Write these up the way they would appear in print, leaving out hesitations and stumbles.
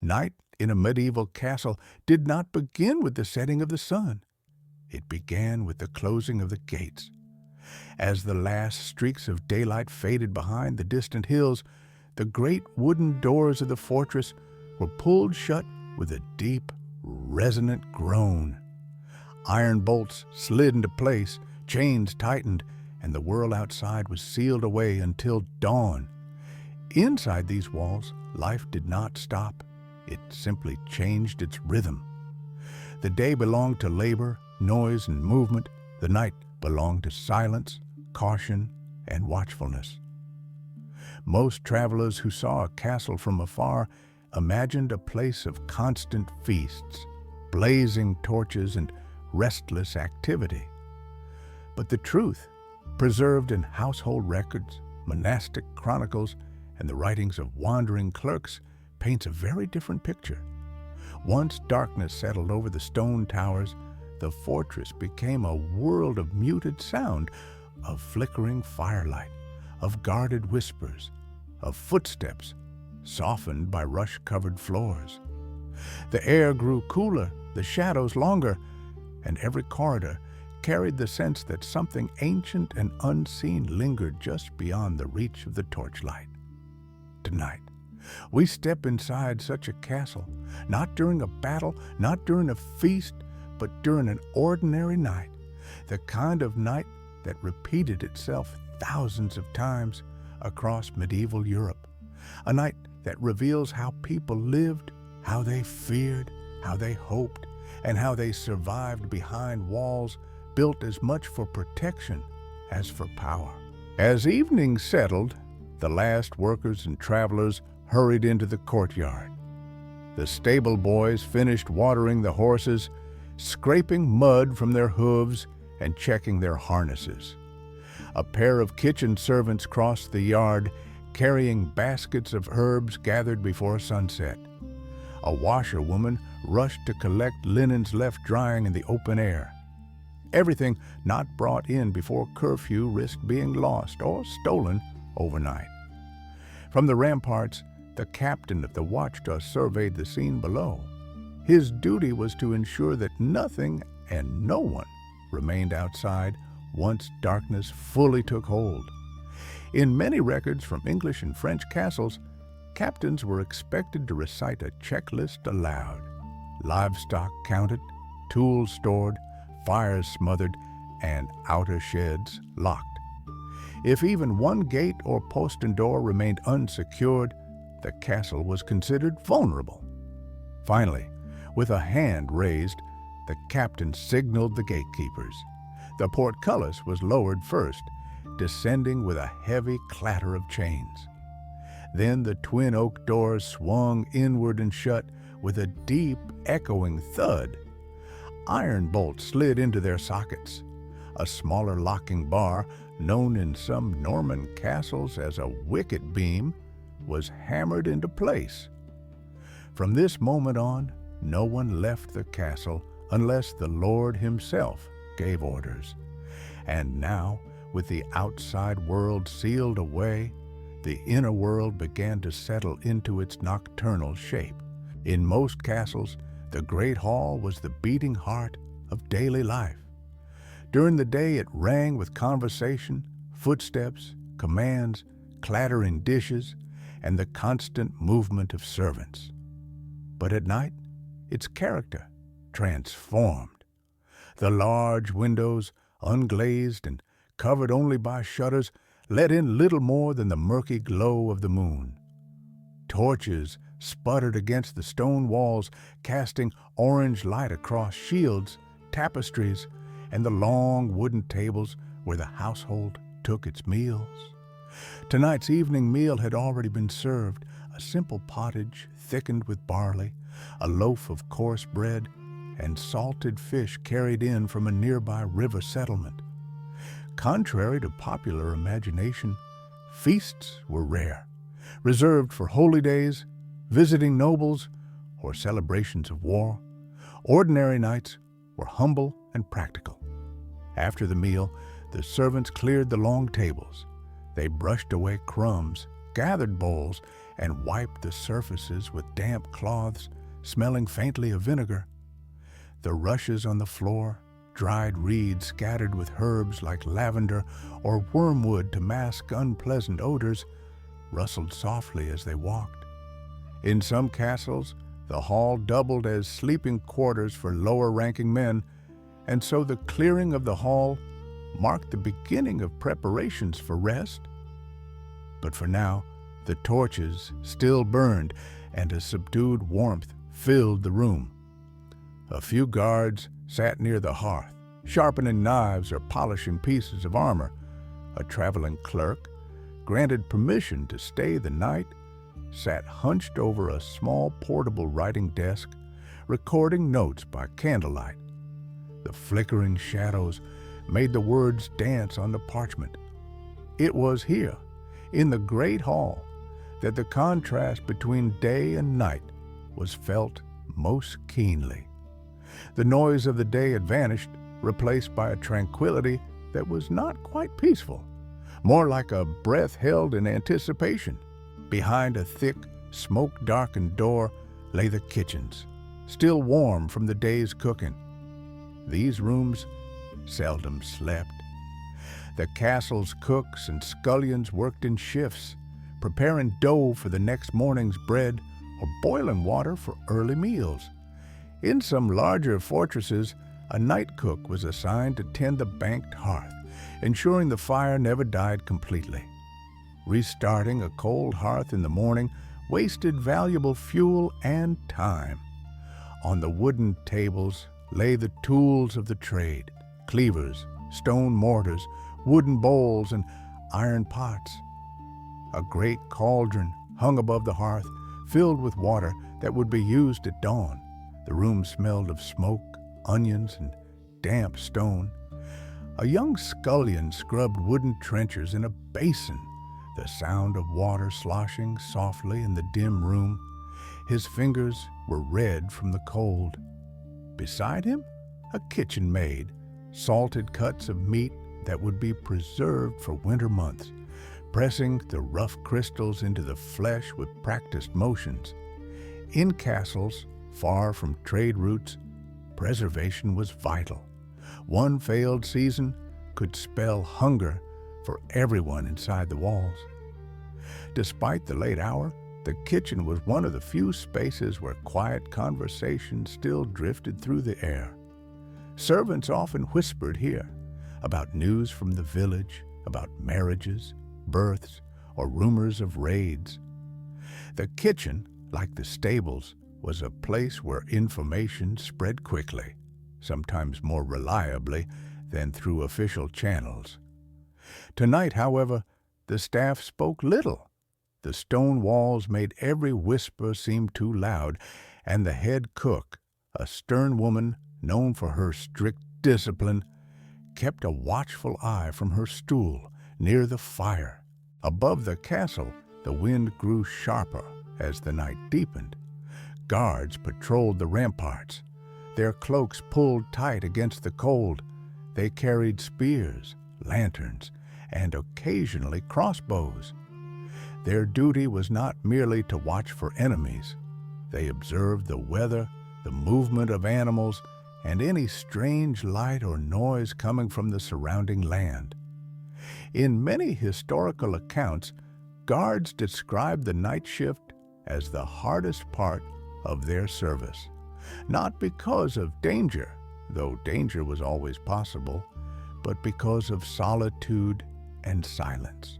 Night in a medieval castle did not begin with the setting of the sun. It began with the closing of the gates. As the last streaks of daylight faded behind the distant hills, the great wooden doors of the fortress were pulled shut with a deep, resonant groan. Iron bolts slid into place, chains tightened, and the world outside was sealed away until dawn. Inside these walls, life did not stop. It simply changed its rhythm. The day belonged to labor, noise, and movement. The night belonged to silence, caution, and watchfulness. Most travelers who saw a castle from afar imagined a place of constant feasts, blazing torches, and restless activity. But the truth, preserved in household records, monastic chronicles, and the writings of wandering clerks, paints a very different picture. Once darkness settled over the stone towers, the fortress became a world of muted sound, of flickering firelight, of guarded whispers, of footsteps softened by rush-covered floors. The air grew cooler, the shadows longer, and every corridor carried the sense that something ancient and unseen lingered just beyond the reach of the torchlight. Tonight, we step inside such a castle, not during a battle, not during a feast, but during an ordinary night, the kind of night that repeated itself thousands of times across medieval Europe, a night that reveals how people lived, how they feared, how they hoped, and how they survived behind walls built as much for protection as for power. As evening settled, the last workers and travelers hurried into the courtyard. The stable boys finished watering the horses, scraping mud from their hooves and checking their harnesses. A pair of kitchen servants crossed the yard, carrying baskets of herbs gathered before sunset. A washerwoman rushed to collect linens left drying in the open air. Everything not brought in before curfew risked being lost or stolen overnight. From the ramparts, the captain of the watchtower surveyed the scene below. His duty was to ensure that nothing and no one remained outside once darkness fully took hold. In many records from English and French castles, captains were expected to recite a checklist aloud. Livestock counted, tools stored, fires smothered, and outer sheds locked. If even one gate or postern door remained unsecured, the castle was considered vulnerable. Finally, with a hand raised, the captain signaled the gatekeepers. The portcullis was lowered first, descending with a heavy clatter of chains. Then the twin oak doors swung inward and shut with a deep, echoing thud. Iron bolts slid into their sockets. A smaller locking bar, known in some Norman castles as a wicket beam, was hammered into place. From this moment on, no one left the castle unless the Lord himself gave orders. And now, with the outside world sealed away, the inner world began to settle into its nocturnal shape. In most castles, the great hall was the beating heart of daily life. During the day, it rang with conversation, footsteps, commands, clattering dishes, and the constant movement of servants. But at night, its character transformed. The large windows, unglazed and covered only by shutters, let in little more than the murky glow of the moon. Torches sputtered against the stone walls, casting orange light across shields, tapestries, and the long wooden tables where the household took its meals. Tonight's evening meal had already been served, a simple pottage thickened with barley, a loaf of coarse bread, and salted fish carried in from a nearby river settlement. Contrary to popular imagination, feasts were rare, reserved for holy days, visiting nobles, or celebrations of war. Ordinary nights were humble and practical. After the meal, the servants cleared the long tables. They brushed away crumbs, gathered bowls, and wiped the surfaces with damp cloths smelling faintly of vinegar. The rushes on the floor, dried reeds scattered with herbs like lavender or wormwood to mask unpleasant odors, rustled softly as they walked. In some castles, the hall doubled as sleeping quarters for lower-ranking men, and so the clearing of the hall marked the beginning of preparations for rest. But for now, the torches still burned, and a subdued warmth filled the room. A few guards sat near the hearth, sharpening knives or polishing pieces of armor. A traveling clerk, granted permission to stay the night, sat hunched over a small portable writing desk, recording notes by candlelight. The flickering shadows made the words dance on the parchment. It was here, in the great hall, that the contrast between day and night was felt most keenly. The noise of the day had vanished, replaced by a tranquility that was not quite peaceful, more like a breath held in anticipation. Behind a thick, smoke-darkened door lay the kitchens, still warm from the day's cooking. These rooms seldom slept. The castle's cooks and scullions worked in shifts, preparing dough for the next morning's bread or boiling water for early meals. In some larger fortresses, a night cook was assigned to tend the banked hearth, ensuring the fire never died completely. Restarting a cold hearth in the morning wasted valuable fuel and time. On the wooden tables lay the tools of the trade: cleavers, stone mortars, wooden bowls, and iron pots. A great cauldron hung above the hearth, filled with water that would be used at dawn. The room smelled of smoke, onions, and damp stone. A young scullion scrubbed wooden trenchers in a basin, the sound of water sloshing softly in the dim room. His fingers were red from the cold. Beside him, a kitchen maid salted cuts of meat that would be preserved for winter months, pressing the rough crystals into the flesh with practiced motions. In castles, far from trade routes, preservation was vital. One failed season could spell hunger for everyone inside the walls. Despite the late hour, the kitchen was one of the few spaces where quiet conversation still drifted through the air. Servants often whispered here about news from the village, about marriages, births, or rumors of raids. The kitchen, like the stables, was a place where information spread quickly, sometimes more reliably than through official channels. Tonight, however, the staff spoke little. The stone walls made every whisper seem too loud, and the head cook, a stern woman known for her strict discipline, kept a watchful eye from her stool near the fire. Above the castle, the wind grew sharper as the night deepened. Guards patrolled the ramparts, their cloaks pulled tight against the cold. They carried spears, lanterns, and occasionally crossbows. Their duty was not merely to watch for enemies. They observed the weather, the movement of animals, and any strange light or noise coming from the surrounding land. In many historical accounts, guards described the night shift as the hardest part of their service, not because of danger, though danger was always possible, but because of solitude and silence.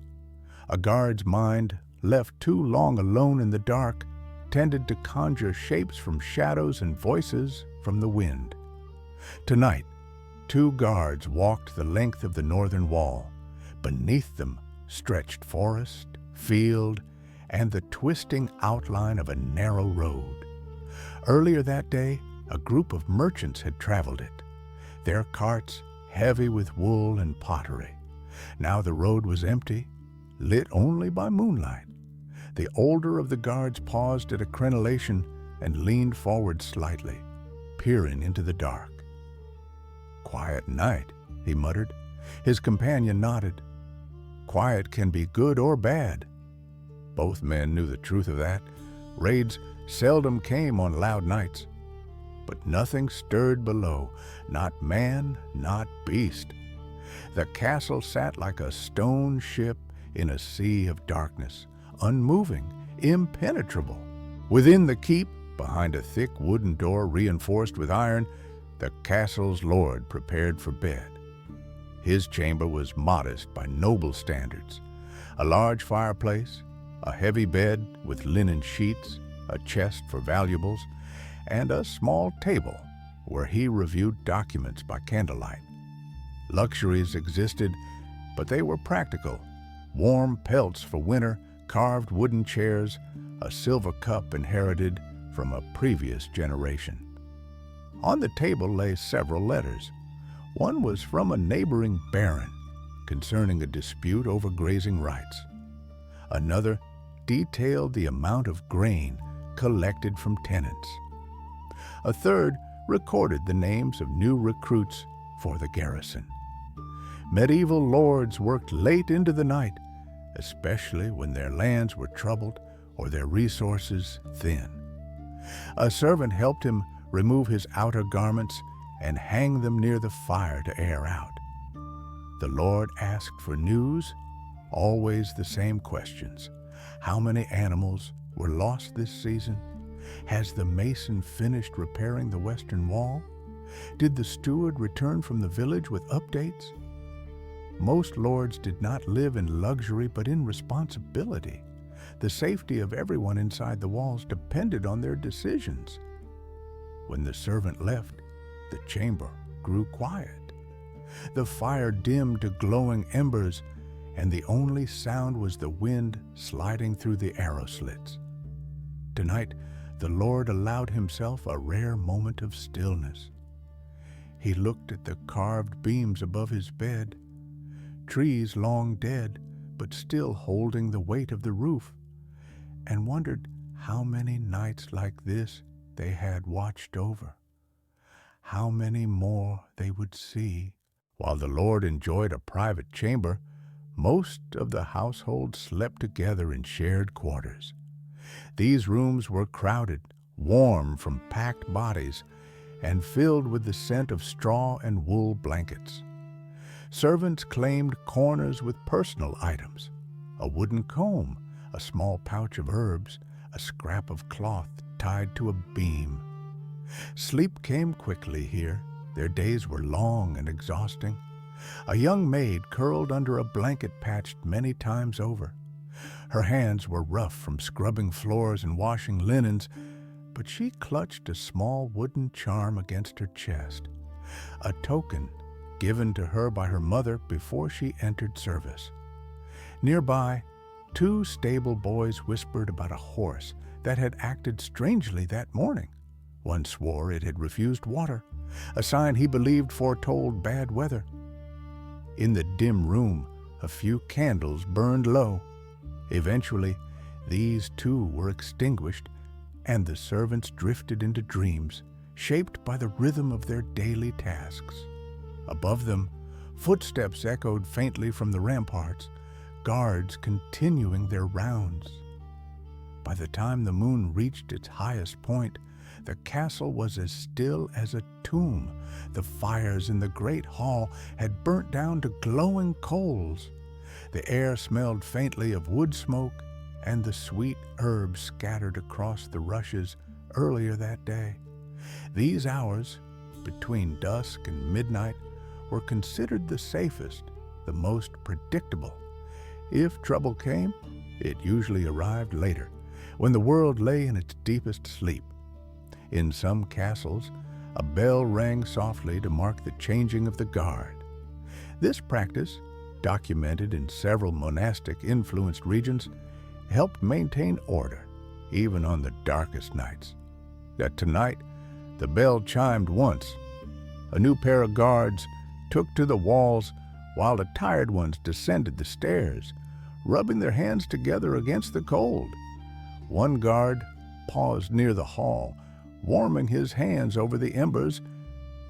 A guard's mind, left too long alone in the dark, tended to conjure shapes from shadows and voices from the wind. Tonight, 2 guards walked the length of the northern wall. Beneath them stretched forest, field, and the twisting outline of a narrow road. Earlier that day, a group of merchants had traveled it, their carts heavy with wool and pottery. Now the road was empty, lit only by moonlight. The older of the guards paused at a crenellation and leaned forward slightly, peering into the dark. "Quiet night," he muttered. His companion nodded. "Quiet can be good or bad, Both men knew the truth of that. Raids seldom came on loud nights. But nothing stirred below, not man, not beast. The castle sat like a stone ship in a sea of darkness, unmoving, impenetrable. Within the keep, behind a thick wooden door reinforced with iron, the castle's lord prepared for bed. His chamber was modest by noble standards. A large fireplace, a heavy bed with linen sheets, a chest for valuables, and a small table where he reviewed documents by candlelight. Luxuries existed, but they were practical. Warm pelts for winter, carved wooden chairs, a silver cup inherited from a previous generation. On the table lay several letters. One was from a neighboring baron concerning a dispute over grazing rights. Another detailed the amount of grain collected from tenants. A third recorded the names of new recruits for the garrison. Medieval lords worked late into the night, especially when their lands were troubled or their resources thin. A servant helped him remove his outer garments and hang them near the fire to air out. The Lord asked for news, always the same questions. How many animals were lost this season? Has the mason finished repairing the western wall? Did the steward return from the village with updates? Most lords did not live in luxury but in responsibility. The safety of everyone inside the walls depended on their decisions. When the servant left, the chamber grew quiet. The fire dimmed to glowing embers, and the only sound was the wind sliding through the arrow slits. Tonight, the Lord allowed himself a rare moment of stillness. He looked at the carved beams above his bed, trees long dead but still holding the weight of the roof, and wondered how many nights like this they had watched over. How many more they would see. While the Lord enjoyed a private chamber, most of the household slept together in shared quarters. These rooms were crowded, warm from packed bodies, and filled with the scent of straw and wool blankets. Servants claimed corners with personal items: a wooden comb, a small pouch of herbs, a scrap of cloth tied to a beam. Sleep came quickly here. Their days were long and exhausting. A young maid curled under a blanket patched many times over. Her hands were rough from scrubbing floors and washing linens, but she clutched a small wooden charm against her chest, a token given to her by her mother before she entered service. Nearby, two stable boys whispered about a horse that had acted strangely that morning. One swore it had refused water, a sign he believed foretold bad weather. In the dim room, a few candles burned low. Eventually, these too were extinguished, and the servants drifted into dreams, shaped by the rhythm of their daily tasks. Above them, footsteps echoed faintly from the ramparts, guards continuing their rounds. By the time the moon reached its highest point, the castle was as still as a tomb. The fires in the great hall had burnt down to glowing coals. The air smelled faintly of wood smoke and the sweet herbs scattered across the rushes earlier that day. These hours, between dusk and midnight, were considered the safest, the most predictable. If trouble came, it usually arrived later, when the world lay in its deepest sleep. In some castles, a bell rang softly to mark the changing of the guard. This practice, documented in several monastic-influenced regions, helped maintain order, even on the darkest nights. Yet tonight, the bell chimed once. A new pair of guards took to the walls, while the tired ones descended the stairs, rubbing their hands together against the cold. One guard paused near the hall, warming his hands over the embers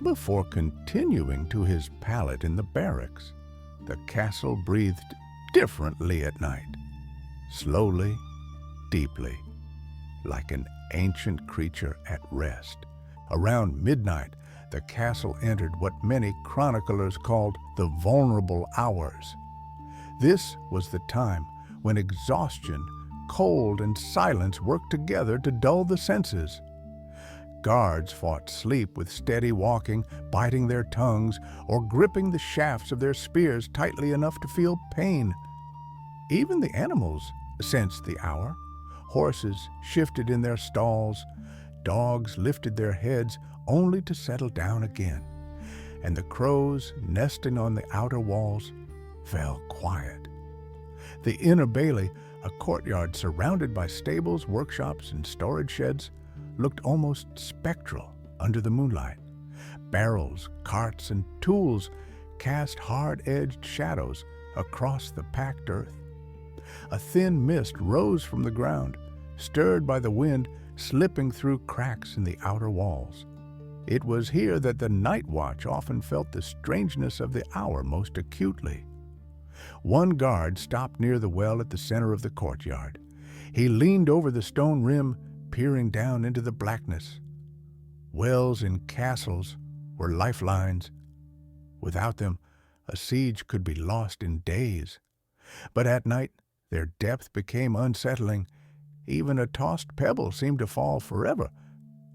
before continuing to his pallet in the barracks. The castle breathed differently at night. Slowly, deeply, like an ancient creature at rest. Around midnight, the castle entered what many chroniclers called the vulnerable hours. This was the time when exhaustion, cold, and silence worked together to dull the senses. Guards fought sleep with steady walking, biting their tongues, or gripping the shafts of their spears tightly enough to feel pain. Even the animals sensed the hour. Horses shifted in their stalls, dogs lifted their heads only to settle down again, and the crows, nesting on the outer walls, fell quiet. The inner bailey, a courtyard surrounded by stables, workshops, and storage sheds, looked almost spectral under the moonlight. Barrels, carts, and tools cast hard-edged shadows across the packed earth. A thin mist rose from the ground, stirred by the wind, slipping through cracks in the outer walls. It was here that the night watch often felt the strangeness of the hour most acutely. One guard stopped near the well at the center of the courtyard. He leaned over the stone rim, peering down into the blackness. Wells in castles were lifelines. Without them, a siege could be lost in days. But at night, their depth became unsettling. Even a tossed pebble seemed to fall forever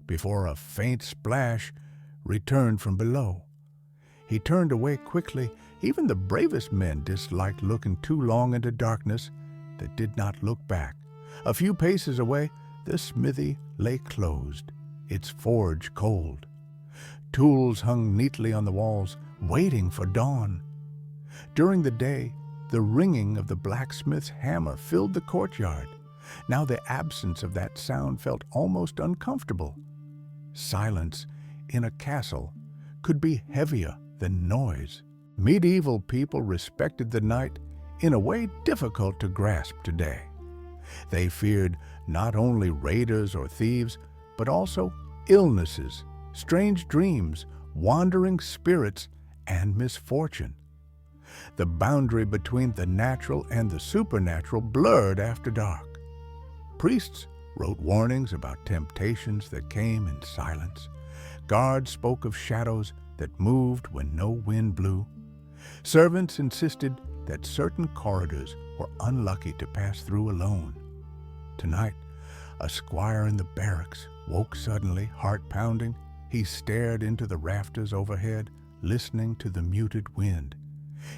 before a faint splash returned from below. He turned away quickly. Even the bravest men disliked looking too long into darkness that did not look back. A few paces away, the smithy lay closed, its forge cold. Tools hung neatly on the walls, waiting for dawn. During the day, the ringing of the blacksmith's hammer filled the courtyard. Now the absence of that sound felt almost uncomfortable. Silence in a castle could be heavier than noise. Medieval people respected the night in a way difficult to grasp today. They feared not only raiders or thieves, but also illnesses, strange dreams, wandering spirits, and misfortune. The boundary between the natural and the supernatural blurred after dark. Priests wrote warnings about temptations that came in silence. Guards spoke of shadows that moved when no wind blew. Servants insisted that certain corridors were unlucky to pass through alone. Tonight, a squire in the barracks woke suddenly, heart pounding. He stared into the rafters overhead, listening to the muted wind.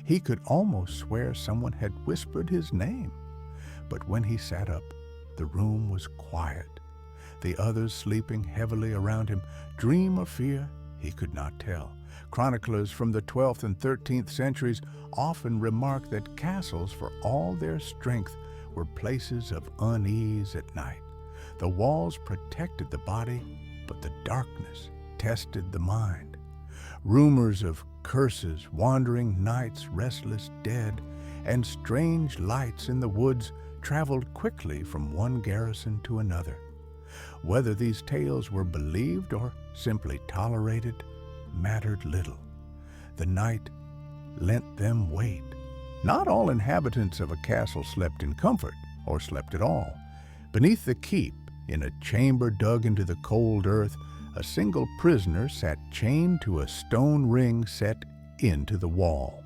He could almost swear someone had whispered his name. But when he sat up, the room was quiet. The others sleeping heavily around him, dream or fear, he could not tell. Chroniclers from the 12th and 13th centuries often remarked that castles, for all their strength, were places of unease at night. The walls protected the body, but the darkness tested the mind. Rumors of curses, wandering knights, restless dead, and strange lights in the woods traveled quickly from one garrison to another. Whether these tales were believed or simply tolerated mattered little. The night lent them weight. Not all inhabitants of a castle slept in comfort, or slept at all. Beneath the keep, in a chamber dug into the cold earth, a single prisoner sat chained to a stone ring set into the wall.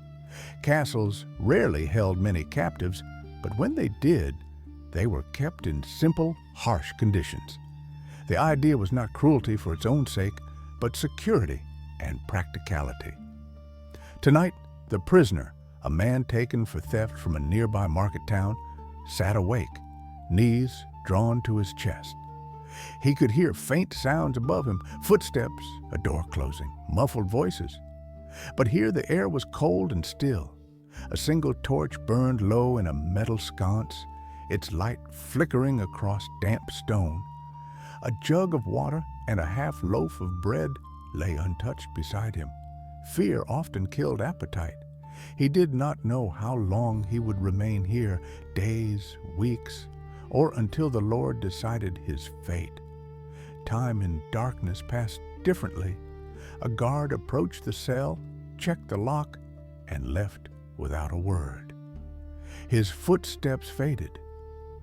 Castles rarely held many captives, but when they did, they were kept in simple, harsh conditions. The idea was not cruelty for its own sake, but security and practicality. Tonight, the prisoner, a man taken for theft from a nearby market town, sat awake, knees drawn to his chest. He could hear faint sounds above him, footsteps, a door closing, muffled voices. But here the air was cold and still. A single torch burned low in a metal sconce, its light flickering across damp stone. A jug of water and a half loaf of bread lay untouched beside him. Fear often killed appetite. He did not know how long he would remain here, days, weeks, or until the Lord decided his fate. Time in darkness passed differently. A guard approached the cell, checked the lock, and left without a word. His footsteps faded.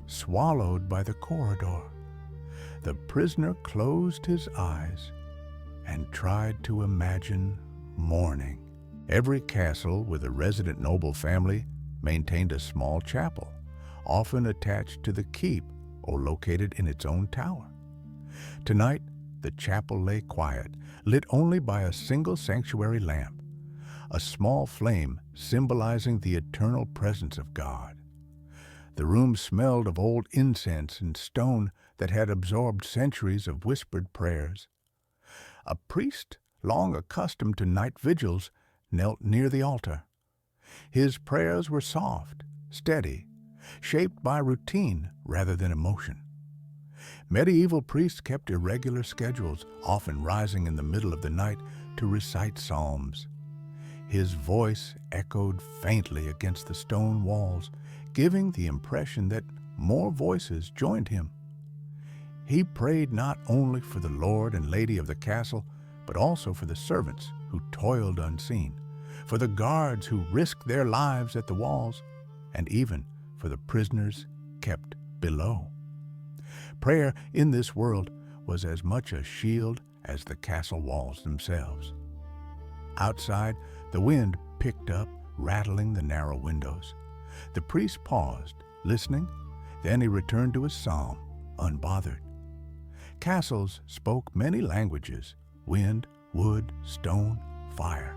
swallowed by the corridor. The prisoner closed his eyes and tried to imagine morning. Every castle with a resident noble family maintained a small chapel, often attached to the keep or located in its own tower. Tonight, the chapel lay quiet, lit only by a single sanctuary lamp, a small flame symbolizing the eternal presence of God. The room smelled of old incense and stone that had absorbed centuries of whispered prayers. A priest, long accustomed to night vigils, knelt near the altar. His prayers were soft, steady, shaped by routine rather than emotion. Medieval priests kept irregular schedules, often rising in the middle of the night to recite psalms. His voice echoed faintly against the stone walls, giving the impression that more voices joined him. He prayed not only for the lord and lady of the castle, but also for the servants who toiled unseen, for the guards who risked their lives at the walls, and even for the prisoners kept below. Prayer in this world was as much a shield as the castle walls themselves. Outside, the wind picked up, rattling the narrow windows. The priest paused, listening, then he returned to his psalm, unbothered. Castles spoke many languages: wind, wood, stone, fire.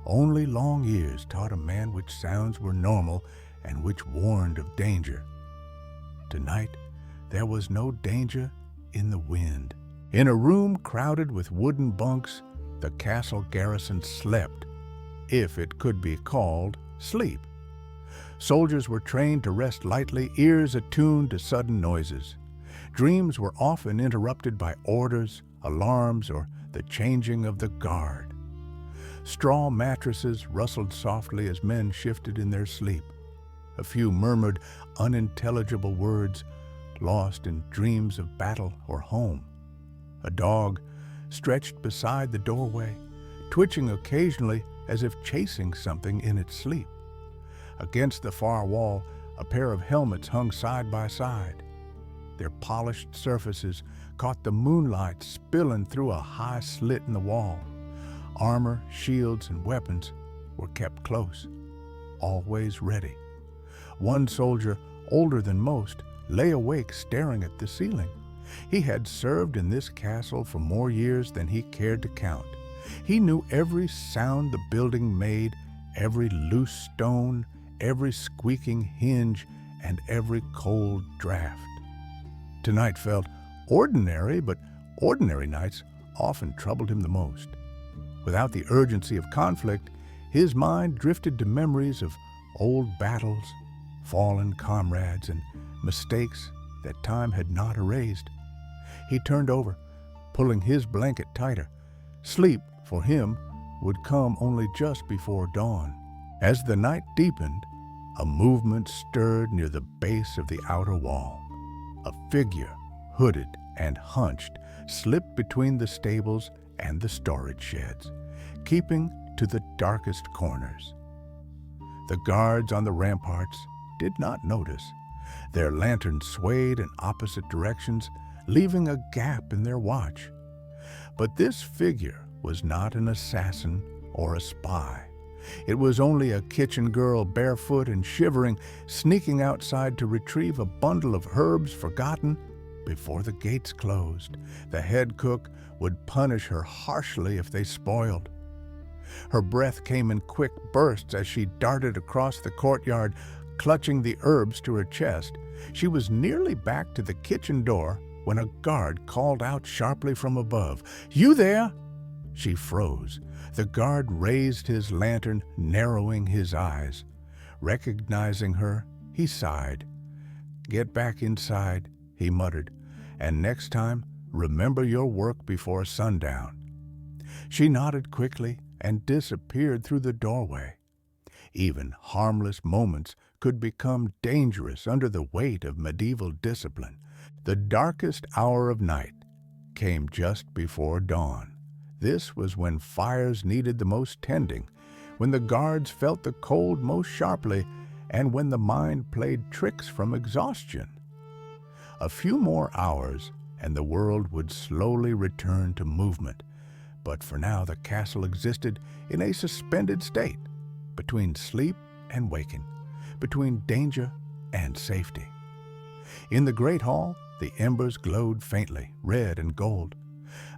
Only long years taught a man which sounds were normal and which warned of danger. Tonight, there was no danger in the wind. In a room crowded with wooden bunks, the castle garrison slept, if it could be called sleep. Soldiers were trained to rest lightly, ears attuned to sudden noises. Dreams were often interrupted by orders, alarms, or the changing of the guard. Straw mattresses rustled softly as men shifted in their sleep. A few murmured unintelligible words, lost in dreams of battle or home. A dog stretched beside the doorway, twitching occasionally as if chasing something in its sleep. Against the far wall, a pair of helmets hung side by side. Their polished surfaces caught the moonlight spilling through a high slit in the wall. Armor, shields, and weapons were kept close, always ready. One soldier, older than most, lay awake staring at the ceiling. He had served in this castle for more years than he cared to count. He knew every sound the building made, every loose stone, every squeaking hinge, and every cold draft. Tonight felt ordinary, but ordinary nights often troubled him the most. Without the urgency of conflict, his mind drifted to memories of old battles, fallen comrades, and mistakes that time had not erased. He turned over, pulling his blanket tighter. Sleep, for him, would come only just before dawn. As the night deepened, a movement stirred near the base of the outer wall. A figure, hooded and hunched, slipped between the stables and the storage sheds, keeping to the darkest corners. The guards on the ramparts did not notice. Their lanterns swayed in opposite directions, leaving a gap in their watch. But this figure was not an assassin or a spy. It was only a kitchen girl, barefoot and shivering, sneaking outside to retrieve a bundle of herbs forgotten before the gates closed. The head cook would punish her harshly if they spoiled. Her breath came in quick bursts as she darted across the courtyard, clutching the herbs to her chest. She was nearly back to the kitchen door when a guard called out sharply from above, "You there?" She froze. The guard raised his lantern, narrowing his eyes. Recognizing her, he sighed. "Get back inside," he muttered, "and next time, remember your work before sundown." She nodded quickly and disappeared through the doorway. Even harmless moments could become dangerous under the weight of medieval discipline. The darkest hour of night came just before dawn. This was when fires needed the most tending, when the guards felt the cold most sharply, and when the mind played tricks from exhaustion. A few more hours, and the world would slowly return to movement. But for now, the castle existed in a suspended state, between sleep and waking, between danger and safety. In the great hall, the embers glowed faintly, red and gold.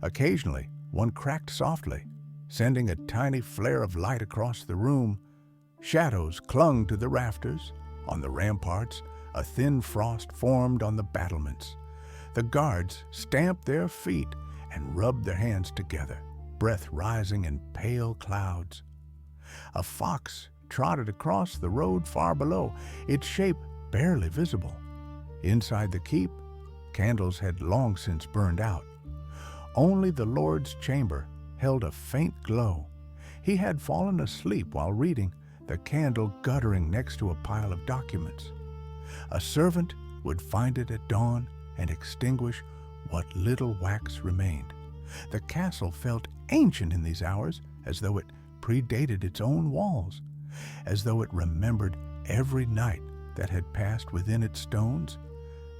Occasionally, one cracked softly, sending a tiny flare of light across the room. Shadows clung to the rafters. On the ramparts, a thin frost formed on the battlements. The guards stamped their feet and rubbed their hands together, breath rising in pale clouds. A fox trotted across the road far below, its shape barely visible. Inside the keep, candles had long since burned out. Only the Lord's chamber held a faint glow. He had fallen asleep while reading, the candle guttering next to a pile of documents. A servant would find it at dawn and extinguish what little wax remained. The castle felt ancient in these hours, as though it predated its own walls, as though it remembered every night that had passed within its stones,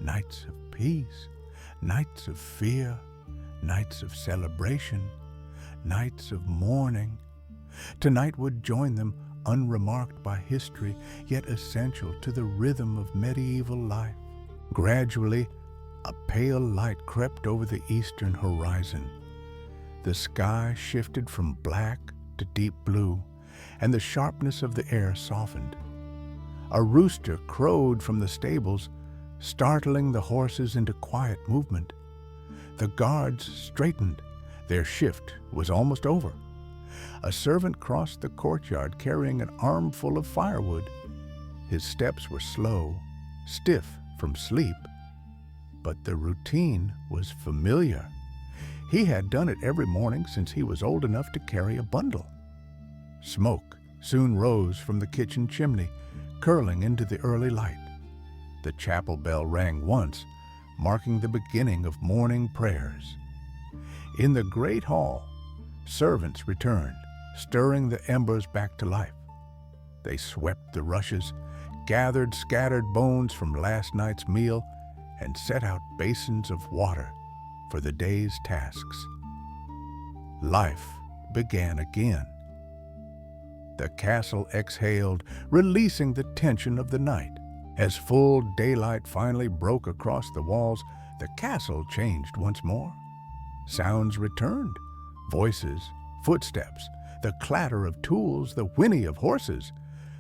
nights of peace, nights of fear, nights of celebration, nights of mourning. Tonight would join them, unremarked by history, yet essential to the rhythm of medieval life. Gradually, a pale light crept over the eastern horizon. The sky shifted from black to deep blue, and the sharpness of the air softened. A rooster crowed from the stables, startling the horses into quiet movement. The guards straightened. Their shift was almost over. A servant crossed the courtyard carrying an armful of firewood. His steps were slow, stiff from sleep, but the routine was familiar. He had done it every morning since he was old enough to carry a bundle. Smoke soon rose from the kitchen chimney, curling into the early light. The chapel bell rang once, marking the beginning of morning prayers. In the great hall, servants returned, stirring the embers back to life. They swept the rushes, gathered scattered bones from last night's meal, and set out basins of water for the day's tasks. Life began again. The castle exhaled, releasing the tension of the night. As full daylight finally broke across the walls, the castle changed once more. Sounds returned, voices, footsteps, the clatter of tools, the whinny of horses.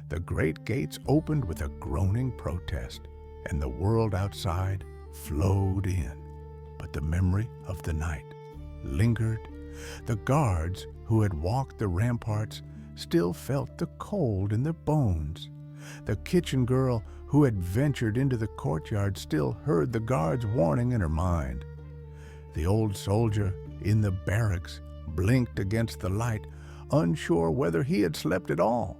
The great gates opened with a groaning protest, and the world outside flowed in. But the memory of the night lingered. The guards who had walked the ramparts still felt the cold in their bones. The kitchen girl who had ventured into the courtyard still heard the guard's warning in her mind. The old soldier in the barracks blinked against the light, unsure whether he had slept at all.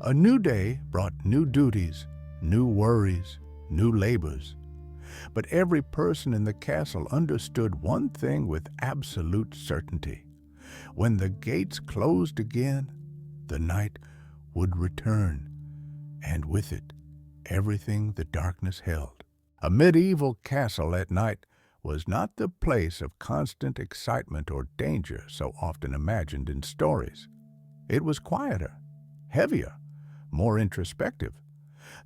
A new day brought new duties, new worries, new labors. But every person in the castle understood one thing with absolute certainty. When the gates closed again, the night would return, and with it, everything the darkness held. A medieval castle at night was not the place of constant excitement or danger so often imagined in stories. It was quieter, heavier, more introspective.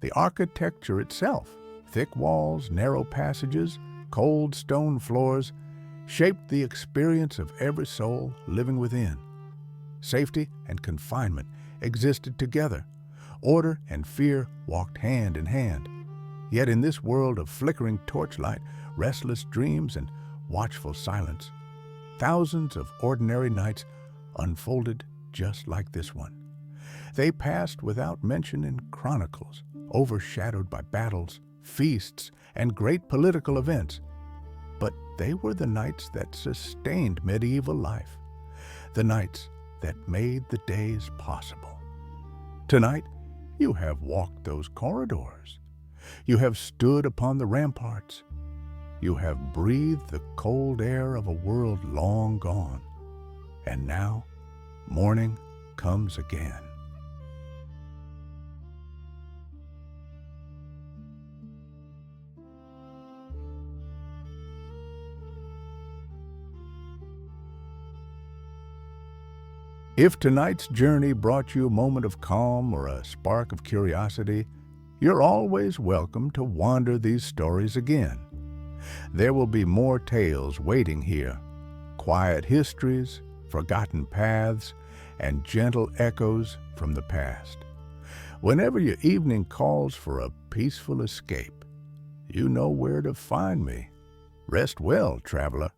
The architecture itself, thick walls, narrow passages, cold stone floors, shaped the experience of every soul living within. Safety and confinement existed together. Order and fear walked hand in hand. Yet in this world of flickering torchlight, restless dreams, and watchful silence, thousands of ordinary nights unfolded just like this one. They passed without mention in chronicles, overshadowed by battles, feasts, and great political events. But they were the nights that sustained medieval life, the nights that made the days possible. Tonight, you have walked those corridors. You have stood upon the ramparts. You have breathed the cold air of a world long gone. And now, morning comes again. If tonight's journey brought you a moment of calm or a spark of curiosity, you're always welcome to wander these stories again. There will be more tales waiting here, quiet histories, forgotten paths, and gentle echoes from the past. Whenever your evening calls for a peaceful escape, you know where to find me. Rest well, traveler.